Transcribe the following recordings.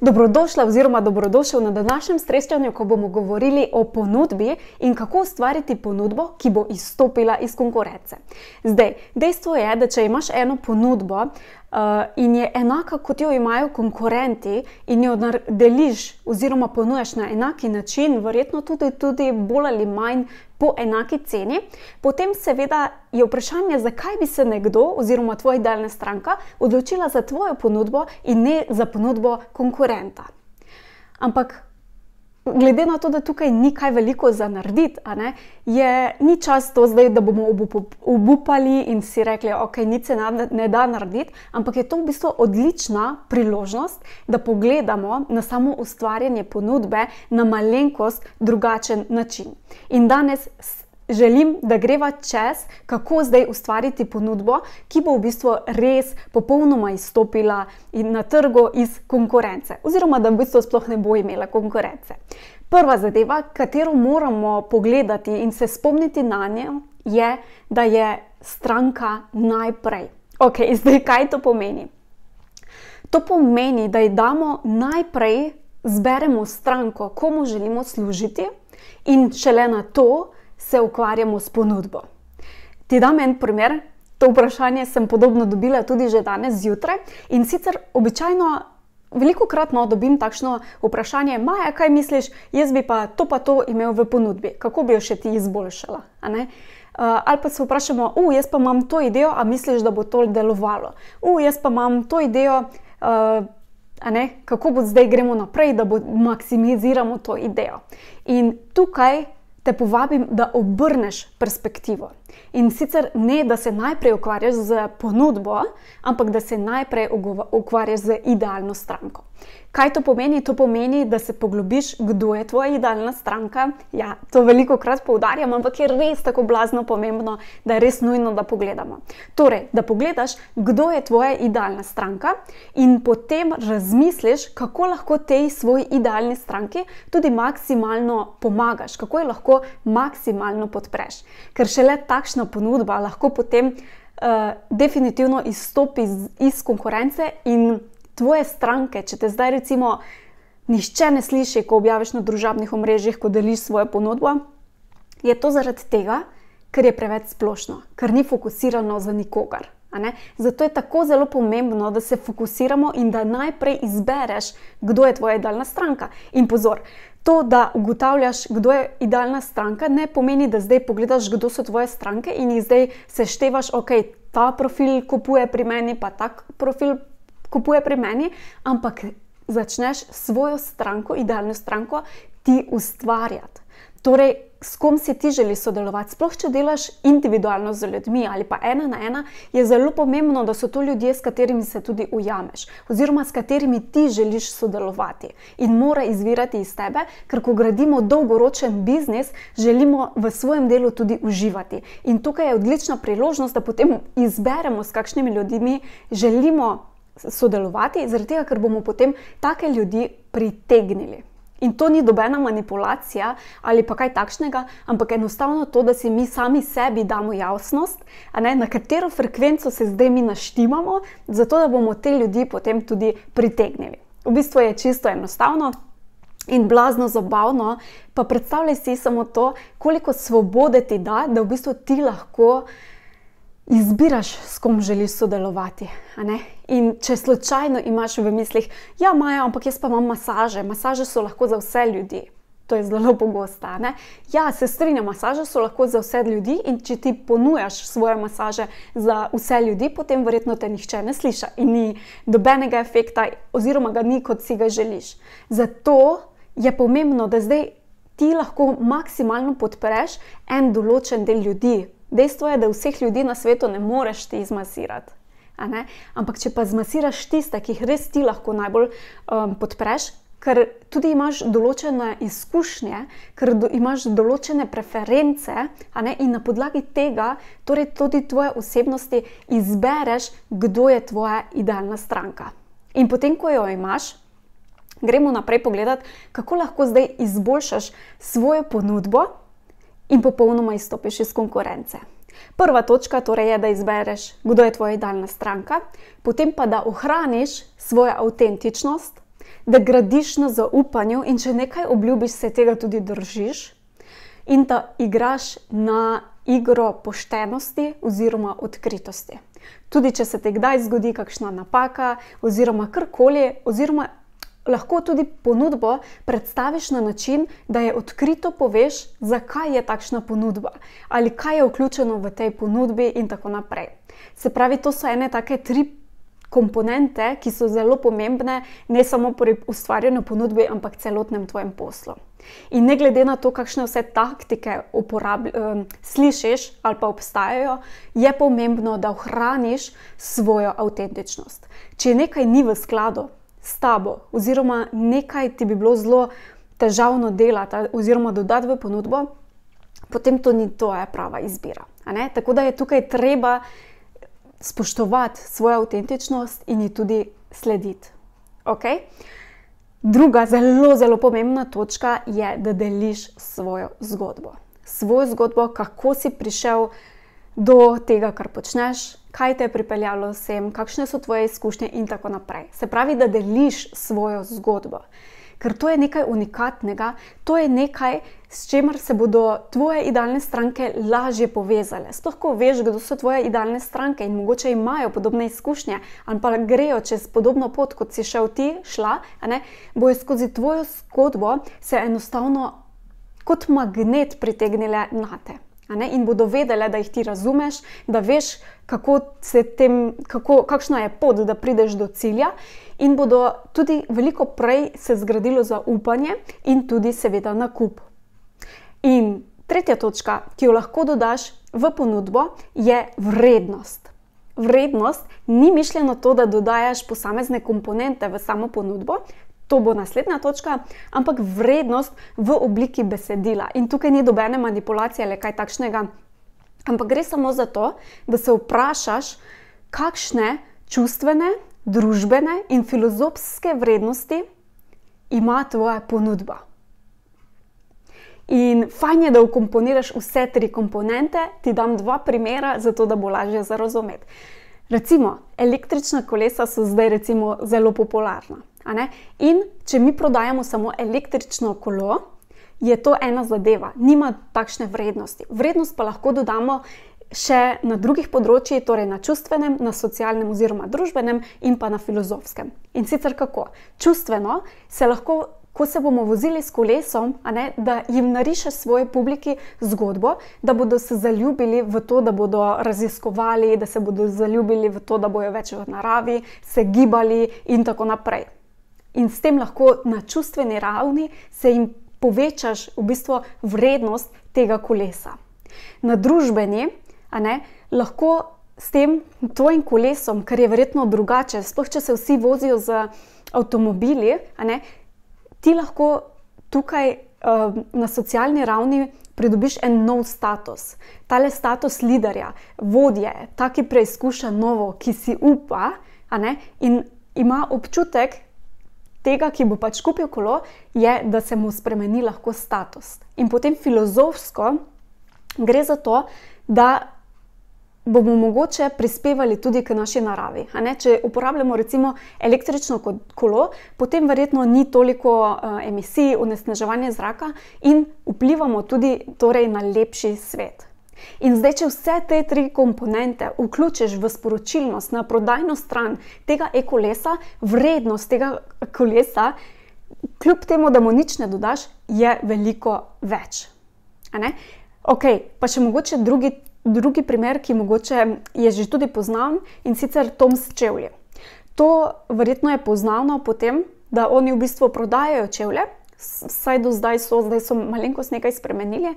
Dobrodošla oziroma dobrodošel na današnjem srečanju, ko bomo govorili o ponudbi in kako ustvariti ponudbo, ki bo izstopila iz konkurence. Zdaj, dejstvo je, da če imaš eno ponudbo in je enaka, kot jo imajo konkurenti in jo deliš oziroma ponujaš na enaki način, verjetno tudi bolj ali manj po enaki ceni, potem seveda je vprašanje, zakaj bi se nekdo oziroma tvoja idealna stranka odločila za tvojo ponudbo in ne za ponudbo konkurenta. Ampak glede na to, da tukaj ni kaj veliko za narediti, ni čas to zdaj, da bomo obupali in si rekli, ok, nič se ne da narediti, ampak je to v bistvu odlična priložnost, da pogledamo na samo ustvarjanje ponudbe na malenkost drugačen način. In danes želim, da greva čez, kako zdaj ustvariti ponudbo, ki bo v bistvu res popolnoma izstopila na trgu iz konkurence, oziroma da v bistvu sploh ne bo imela konkurence. Prva zadeva, katero moramo pogledati in se spomniti na njo, je, da je stranka najprej. Ok, zdaj kaj to pomeni? To pomeni, da ji damo najprej, zberemo stranko, komu želimo služiti in šele na to se ukvarjamo s ponudbo. Ti dam en primer, to vprašanje sem podobno dobila tudi že danes zjutraj in sicer običajno velikokrat dobim takšno vprašanje, Maja, kaj misliš, jaz bi pa to imel v ponudbi, kako bi jo še ti izboljšala? Ali pa se vprašamo, jaz pa imam to idejo, a misliš, da bo to delovalo? Jaz pa imam to idejo, kako bo zdaj gremo naprej, da maksimiziramo to idejo. In tukaj te povabim, da obrneš perspektivo. In sicer ne, da se najprej ukvarjaš z ponudbo, ampak da se najprej ukvarjaš z idealno stranko. Kaj to pomeni? To pomeni, da se poglobiš, kdo je tvoja idealna stranka. Ja, to velikokrat poudarjam, ampak je res tako blazno pomembno, da je res nujno, da pogledamo. Torej, da pogledaš, kdo je tvoja idealna stranka in potem razmisliš, kako lahko tej svoji idealni stranki tudi maksimalno pomagaš, kako jo lahko maksimalno podpreš. Ker šele takšna ponudba lahko potem definitivno izstopi iz konkurence in tvoje stranke, če te zdaj recimo nihče ne sliši, ko objaviš na družabnih omrežjih, ko deliš svojo ponudbo, je to zaradi tega, ker je preveč splošno, ker ni fokusirano za nikogar. Zato je tako zelo pomembno, da se fokusiramo in da najprej izbereš, kdo je tvoja idealna stranka. In pozor, to, da ugotavljaš, kdo je idealna stranka, ne pomeni, da zdaj pogledaš, kdo so tvoje stranke in jih zdaj seštevaš, ok, ta profil kupuje pri meni, pa tak profil kupuje pri meni, ampak začneš svojo stranko, idealno stranko, ti ustvarjati. Torej, s kom si ti želiš sodelovati? Sploh, če delaš individualno z ljudmi ali pa ena na ena, je zelo pomembno, da so to ljudje, s katerimi se tudi ujameš, oziroma s katerimi ti želiš sodelovati. In mora izvirati iz tebe, ker ko gradimo dolgoročen biznis, želimo v svojem delu tudi uživati. In tukaj je odlična priložnost, da potem izberemo, s kakšnimi ljudmi želimo sodelovati, zaradi tega, ker bomo potem take ljudi pritegnili. In to ni nobena manipulacija ali pa kaj takšnega, ampak enostavno to, da si mi sami sebi damo jasnost, na katero frekvenco se zdaj mi naštimamo, zato da bomo te ljudi potem tudi pritegnili. V bistvu je čisto enostavno in blazno zabavno, pa predstavljaj si samo to, koliko svobode ti da, da v bistvu ti lahko izbiraš, s kom želiš sodelovati. In če slučajno imaš v mislih, ja, Maja, ampak jaz pa imam masaže. Masaže so lahko za vse ljudi. To je zelo pogosto. Ja, se strinjam, masaže so lahko za vse ljudi in če ti ponujaš svoje masaže za vse ljudi, potem verjetno te nihče ne sliša in ni dobenega efekta oziroma ga ni, kot si ga želiš. Zato je pomembno, da zdaj ti lahko maksimalno podpreš en določen del ljudi. Dejstvo je, da vseh ljudi na svetu ne moreš ti zmasirati. Ampak če pa zmasiraš tiste, ki jih res ti lahko najbolj podpreš, ker tudi imaš določene izkušnje, ker imaš določene preference, in na podlagi tega, torej tudi tvoje osebnosti, izbereš, kdo je tvoja idealna stranka. In potem, ko jo imaš, gremo naprej pogledati, kako lahko zdaj izboljšaš svojo ponudbo in popolnoma izstopiš iz konkurence. Prva točka torej je, da izbereš, kdo je tvoja idealna stranka, potem pa, da ohraniš svojo avtentičnost, da gradiš na zaupanju in če nekaj obljubiš, se tega tudi držiš in da igraš na igro poštenosti oziroma odkritosti. Tudi če se ti kdaj zgodi kakšna napaka oziroma karkoli, oziroma lahko tudi ponudbo predstaviš na način, da je odkrito poveš, zakaj je takšna ponudba ali kaj je vključeno v tej ponudbi in tako naprej. Se pravi, to so ene take 3 komponente, ki so zelo pomembne, ne samo pri ustvarjanju ponudbe, ampak celotnem tvojem poslu. In ne glede na to, kakšne vse taktike slišiš ali pa obstajajo, je pomembno, da ohraniš svojo avtentičnost. Če nekaj ni v skladu s tabo, oziroma nekaj ti bi bilo zelo težavno delati oziroma dodati v ponudbo, potem to ni tvoja prava izbira. Tako da je tukaj treba spoštovati svojo avtentičnost in ji tudi slediti. Okay? Druga zelo, zelo pomembna točka je, da deliš svojo zgodbo. Svojo zgodbo, kako si prišel do tega, kar počneš, kaj te je pripeljalo sem, kakšne so tvoje izkušnje in tako naprej. Se pravi, da deliš svojo zgodbo. Ker to je nekaj unikatnega, to je nekaj, s čemer se bodo tvoje idealne stranke lažje povezale. Sploh ko veš, kdo so tvoje idealne stranke in mogoče imajo podobne izkušnje ali pa grejo čez podobno pot, kot si šla, bojo skozi tvojo zgodbo se enostavno kot magnet pritegnile nate. In bodo vedele, da jih ti razumeš, da veš, kakšna je pot, da prideš do cilja, in bodo tudi veliko prej se zgradilo zaupanje in tudi seveda nakup. In tretja točka, ki jo lahko dodaš v ponudbo, je vrednost. Vrednost ni mišljeno to, da dodajaš posamezne komponente v samo ponudbo, to bo naslednja točka, ampak vrednost v obliki besedila. In tukaj ni dobene manipulacije ali kaj takšnega, ampak gre samo za to, da se vprašaš, kakšne čustvene, družbene in filozofske vrednosti ima tvoja ponudba. In fajn je, da vkomponiraš vse 3 komponente, ti dam 2 primera, zato da bo lažje za razumeti. Recimo, električna kolesa so zdaj zelo popularna. In če mi prodajamo samo električno kolo, je to ena zadeva, nima takšne vrednosti. Vrednost pa lahko dodamo še na drugih področjih, torej na čustvenem, na socialnem oziroma družbenem in pa na filozofskem. In sicer kako? Čustveno se lahko, ko se bomo vozili s kolesom, da jim narišeš svoji publiki zgodbo, da bodo se zaljubili v to, da bodo raziskovali, da se bodo zaljubili v to, da bojo več v naravi, se gibali in tako naprej. In s tem lahko na čustveni ravni se jim povečaš v bistvu vrednost tega kolesa. Na družbeni, lahko s tem tvojim kolesom, ker je verjetno drugače, sploh če se vsi vozijo z avtomobili, ti lahko tukaj na socialni ravni pridobiš en nov status. Tale status liderja, vodje, ta, ki preizkuša novo, ki si upa, in ima občutek tega, ki bo pač kupil kolo, je, da se mu spremeni lahko status. In potem filozofsko gre za to, da bomo mogoče prispevali tudi k naši naravi. Če uporabljamo recimo električno kolo, potem verjetno ni toliko emisij, onesnaževanja zraka in vplivamo tudi torej na lepši svet. In zdaj, če vse te 3 komponente vključiš v sporočilnost na prodajno stran tega e-kolesa, vrednost tega kolesa, kljub temu, da mu nič ne dodaš, je veliko več. Pa še mogoče drugi primer, ki mogoče je že tudi poznan, in sicer Tom s čevlji. To verjetno je poznano potem, da oni v bistvu prodajajo čevlje, saj do zdaj so malenkost nekaj spremenili,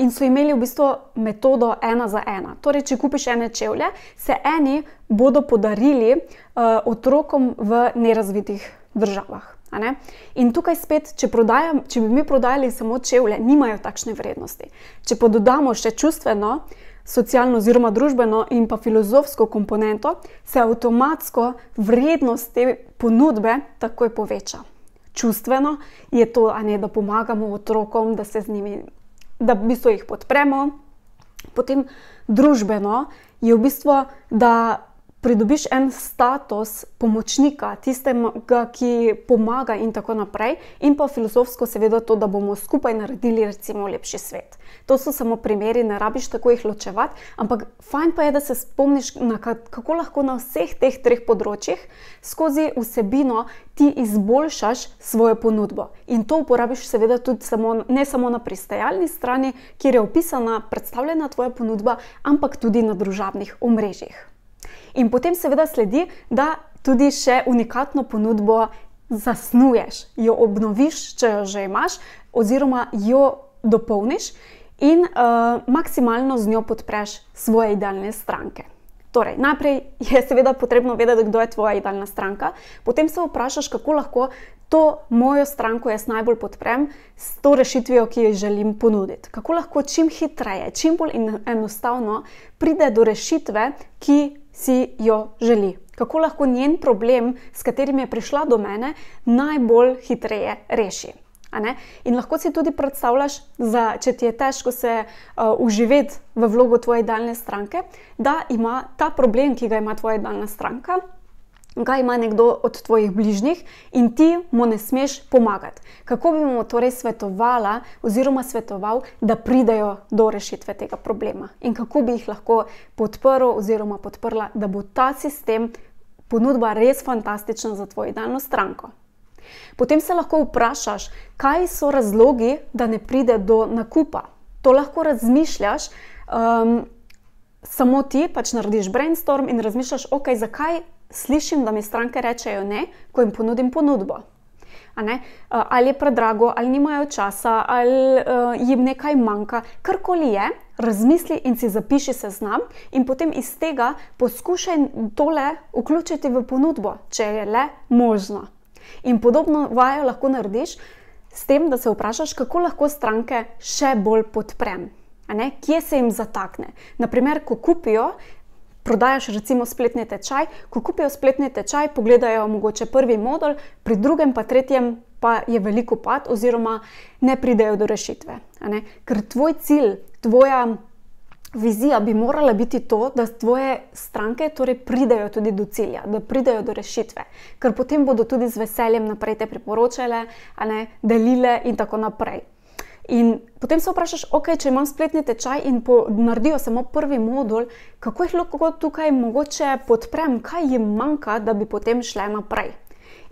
in so imeli v bistvu metodo 1 za 1. Torej, če kupiš ene čevlje, se eni bodo podarili otrokom v nerazvitih državah. In tukaj spet, če bi mi prodajali samo čevlje, nimajo takšne vrednosti. Če pa dodamo še čustveno, socialno oziroma družbeno in pa filozofsko komponento, se avtomatsko vrednost te ponudbe takoj poveča. Čustveno je to, da pomagamo otrokom, da se z njimi, da v bistvu jih podpremo. Potem družbeno je v bistvu, da pridobiš en status pomočnika, tistega, ki pomaga in tako naprej, in pa filozofsko seveda to, da bomo skupaj naredili recimo lepši svet. To so samo primeri, ne rabiš tako jih ločevati, ampak fajn pa je, da se spomniš, kako lahko na vseh teh treh področjih skozi vsebino ti izboljšaš svojo ponudbo. In to uporabiš seveda tudi ne samo na pristajalni strani, kjer je opisana, predstavljena tvoja ponudba, ampak tudi na družabnih omrežjih. In potem seveda sledi, da tudi še unikatno ponudbo zasnuješ, jo obnoviš, če jo že imaš, oziroma jo dopolniš in maksimalno z njo podpreš svoje idealne stranke. Torej, najprej je seveda potrebno vedeti, kdo je tvoja idealna stranka, potem se vprašaš, kako lahko to mojo stranko jaz najbolj podprem s to rešitvijo, ki jo želim ponuditi. Kako lahko čim hitreje, čim bolj enostavno pride do rešitve, ki si jo želi. Kako lahko njen problem, s katerim je prišla do mene, najbolj hitreje reši. In lahko si tudi predstavljaš, če ti je težko se uživeti v vlogo tvoje idealne stranke, da ima ta problem, ki ga ima tvoja idealna stranka, ga ima nekdo od tvojih bližnjih in ti mu ne smeš pomagati. Kako bi mu torej svetovala oziroma svetoval, da pridejo do rešitve tega problema? In kako bi jih lahko podprl oziroma podprla, da bo ta sistem, ponudba res fantastična za tvojo idealno stranko? Potem se lahko vprašaš, kaj so razlogi, da ne pride do nakupa. To lahko razmišljaš, samo ti pač narediš brainstorm in razmišljaš, ok, zakaj slišim, da mi stranke rečejo ne, ko jim ponudim ponudbo. Ali je predrago, ali nimajo časa, ali jim nekaj manjka, karkoli je, razmisli in si zapiši seznam in potem iz tega poskušaj tole vključiti v ponudbo, če je le možno. In podobno vajo lahko narediš s tem, da se vprašaš, kako lahko stranke še bolj podprem. Kje se jim zatakne? Naprimer, ko kupijo, prodajaš recimo spletni tečaj, ko kupijo spletni tečaj, pogledajo mogoče prvi modul, pri drugem pa tretjem pa je veliko pad oziroma ne pridejo do rešitve. Ker tvoj cilj, tvoja vizija bi morala biti to, da tvoje stranke torej pridejo tudi do cilja, da pridejo do rešitve, ker potem bodo tudi z veseljem naprej te priporočale, delile in tako naprej. In potem se vprašaš, ok, če imam spletni tečaj in naredijo samo prvi modul, kako jih lahko tukaj mogoče podprem, kaj jim manjka, da bi potem šle naprej.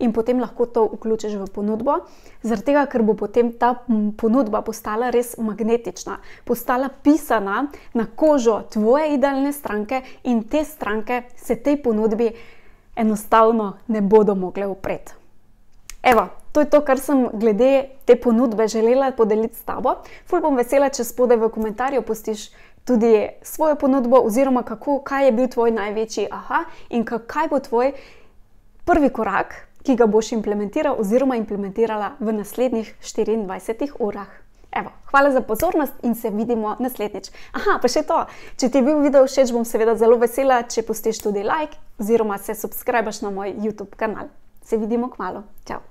In potem lahko to vključiš v ponudbo, zaradi tega, ker bo potem ta ponudba postala res magnetična, postala pisana na kožo tvoje idealne stranke in te stranke se tej ponudbi enostavno ne bodo mogle upreti. Evo, to je to, kar sem glede te ponudbe želela podeliti s tabo. Ful bom vesela, če spodaj v komentarju pustiš tudi svojo ponudbo oziroma kaj je bil tvoj največji aha in kaj bo tvoj prvi korak, ki ga boš implementiral oziroma implementirala v naslednjih 24 urah. Evo, hvala za pozornost in se vidimo naslednjič. Aha, pa še to, če ti je bil video všeč, bom seveda zelo vesela, če pustiš tudi like oziroma se subscribaš na moj YouTube kanal. Se vidimo kmalu. Čau!